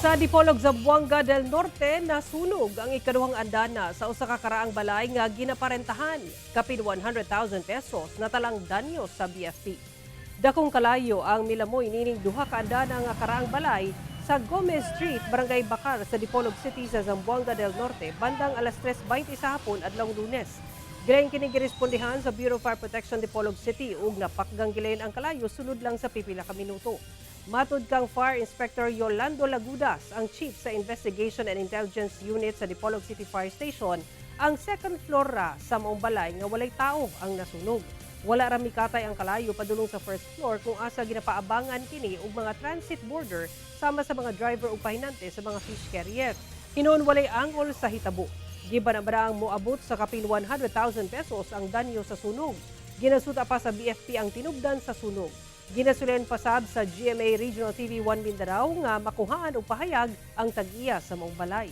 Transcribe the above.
Sa Dipolog Zamboanga del Norte, nasunog ang ikaduhang andana sa usa ka karaang balay nga ginaparentahan. Kapin 100,000 pesos natalang danyos sa BFP. Dakong kalayo ang milamoy nining duha ka andana nga karaang balay sa Gomez Street, Barangay Bacar sa Dipolog City sa Zamboanga del Norte bandang alas 3:20 sa hapon adlawng Lunes. Gilayin kini girespondihan sa Bureau of Fire Protection Dipolog City ug napakgang gilayin ang kalayo sunod lang sa pipila ka minuto. Matud kang Fire Inspector Yolando Lagudas, ang Chief sa Investigation and Intelligence Unit sa Dipolog City Fire Station, ang second floor ra sa maong balay nga walay tao ang nasunog. Wala ra mikatay ang kalayo padulong sa first floor kung asa ginapaabangan kini og mga transit boarder sama sa mga driver ug pahinante sa mga fish carrier. Hinuon walay angkol sa hitabo. Giban ang baraang moabot sa kapin 100,000 pesos ang danyo sa sunog. Ginasuta pa sa BFP ang tinubdan sa sunog. Ginasulen pasab sa GMA Regional TV 1 Mindanao nga makuhaan og pahayag ang tag-iya sa maong balay.